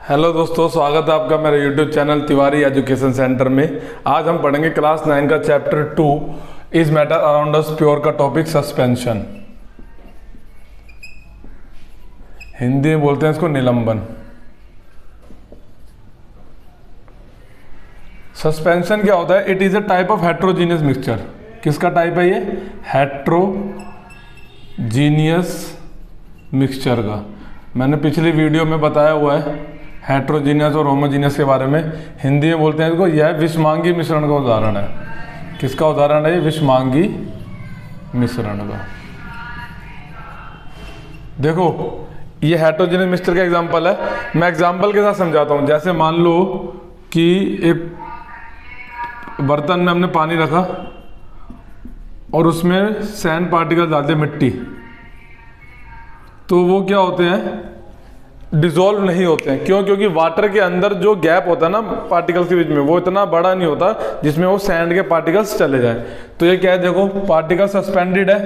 Hello दोस्तों, स्वागत है आपका मेरे YouTube channel Tiwari education centre में। आज हम पढ़ेंगे क्लास 9 का chapter 2 is matter around us pure का टॉपिक सस्पेंशन। हिंदी में बोलते हैं इसको निलंबन। सस्पेंशन क्या होता है? It is a type of heterogeneous mixture. किसका टाइप है ये? हेट्रोजीनियस मिक्सचर का। मैंने पिछली वीडियो में बताया हुआ है हेट्रोजीनियस और होमोजीनियस के बारे में। हिंदी में बोलते हैं इसको, यह विषमांगी मिश्रण का उदाहरण है। किसका उदाहरण है ये? विषमांगी मिश्रण का। देखो ये हेट्रोजीनियस मिक्सचर का एग्जांपल है। मैं एग्जांपल के साथ समझाता हूँ। जैसे मान लो कि एक बर्तन में हमने पानी रखा और उसमें सैंड पार्टिकल डाल दिए, मिट्टी, तो वो क्या होते हैं? डिसॉल्व नहीं होते हैं। क्यों? क्योंकि वाटर के अंदर जो गैप होता है ना पार्टिकल्स के बीच में, वो इतना बड़ा नहीं होता जिसमें वो सैंड के पार्टिकल्स चले जाए। तो ये क्या है? देखो पार्टिकल सस्पेंडेड है,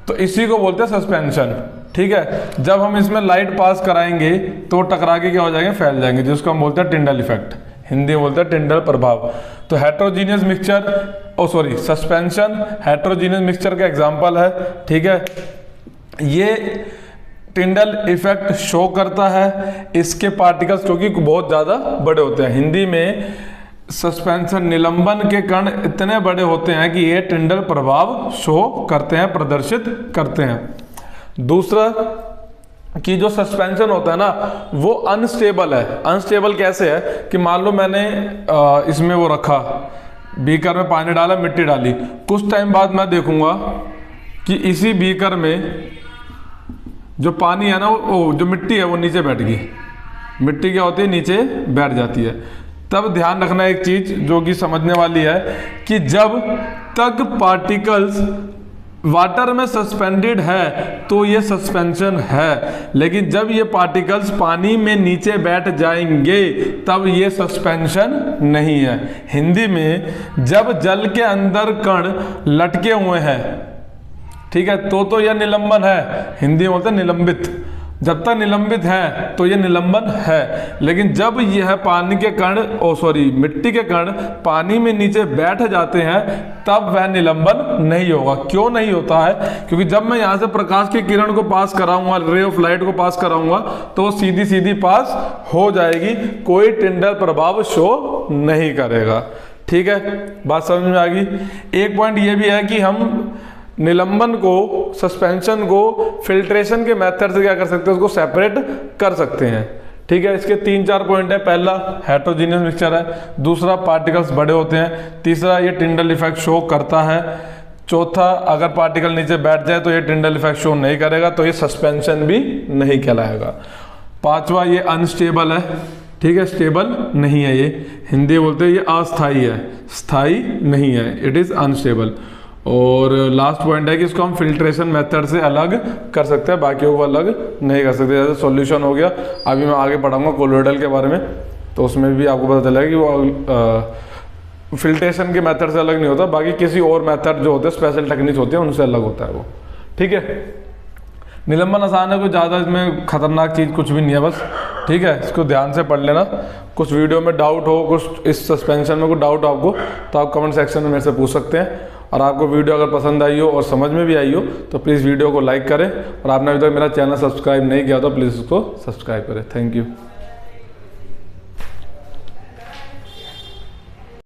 तो इसी को बोलते हैं सस्पेंशन। ठीक है। जब हम इसमें लाइट पास कराएंगे तो टकरा के क्या हो जाएंगे? फैल जाएंगे, जिसको हम बोलते हैं टिंडल इफेक्ट। हिंदी में बोलते हैं टिंडल प्रभाव। तो heterogeneous mixture suspension heterogeneous mixture का एग्जाम्पल है। ठीक है। ये टिंडल इफेक्ट शो करता है। इसके पार्टिकल्स क्योंकि बहुत ज़्यादा बड़े होते हैं। हिंदी में सस्पेंशन निलंबन के कण इतने बड़े होते हैं कि ये टिंडल प्रभाव शो करते हैं, प्रदर्शित करते हैं। दूसरा कि जो सस्पेंशन होता है ना वो अनस्टेबल है। अनस्टेबल कैसे है कि मान लो मैंने इसमें वो रखा, बीकर में पानी डाला, मिट्टी डाली, कुछ टाइम बाद मैं देखूंगा कि इसी बीकर में जो पानी है ना वो जो मिट्टी है वो नीचे बैठ गई। मिट्टी क्या होती है? नीचे बैठ जाती है। तब ध्यान रखना एक चीज जो कि समझने वाली है कि जब तक पार्टिकल्स वाटर में सस्पेंडेड है तो ये सस्पेंशन है, लेकिन जब ये पार्टिकल्स पानी में नीचे बैठ जाएंगे तब ये सस्पेंशन नहीं है। हिंदी में जब जल के अंदर कण लटके हुए हैं, ठीक है, तो यह निलंबन है। हिंदी में बोलते हैं निलंबित। जब तक निलंबित है तो यह निलंबन है, लेकिन जब यह पानी के कण मिट्टी के कण पानी में नीचे बैठ जाते हैं तब वह निलंबन नहीं होगा। क्यों नहीं होता है? क्योंकि जब मैं यहां से प्रकाश की किरण को पास कराऊंगा, रे ऑफ लाइट को पास कराऊंगा, तो सीधी सीधी पास हो जाएगी, कोई टिंडल प्रभाव शो नहीं करेगा। ठीक है, बात समझ में आ गई। एक पॉइंट यह भी है कि हम निलंबन को, सस्पेंशन को फिल्ट्रेशन के मेथड से क्या कर सकते हैं? उसको सेपरेट कर सकते हैं। ठीक है। इसके 3-4 पॉइंट है। पहला हेट्रोजीनियस मिक्सचर है, दूसरा पार्टिकल्स बड़े होते हैं, तीसरा ये टिंडल इफेक्ट शो करता है, चौथा अगर पार्टिकल नीचे बैठ जाए तो ये टिंडल इफेक्ट शो नहीं करेगा, तो ये सस्पेंशन भी नहीं कहलाएगा। पांचवा ये अनस्टेबल है। ठीक है, स्टेबल नहीं है ये। हिंदी बोलते हैं ये अस्थाई है, स्थाई नहीं है, इट इज अनस्टेबल। और लास्ट पॉइंट है कि इसको हम फिल्ट्रेशन मेथड से अलग कर सकते हैं, बाकियों को अलग नहीं कर सकते। जैसे सॉल्यूशन हो गया, अभी मैं आगे पढ़ाऊंगा कोलोइडल के बारे में, तो उसमें भी आपको पता चलेगा कि वो फिल्ट्रेशन के मेथड से अलग नहीं होता, बाकी किसी और मेथड जो होते हैं, स्पेशल टेक्निक्स होती है, उनसे अलग होता है वो। ठीक है। निलंबन आसान है, कोई ज़्यादा इसमें खतरनाक चीज़ कुछ भी नहीं है बस। ठीक है, इसको ध्यान से पढ़ लेना। कुछ वीडियो में डाउट हो, कुछ इस सस्पेंशन में कुछ डाउट हो आपको, तो आप कमेंट सेक्शन में मेरे से पूछ सकते हैं। और आपको वीडियो अगर पसंद आई हो और समझ में भी आई हो तो प्लीज़ वीडियो को लाइक करें, और आपने अभी तक मेरा चैनल सब्सक्राइब नहीं किया तो प्लीज़ उसको सब्सक्राइब करें। Thank you.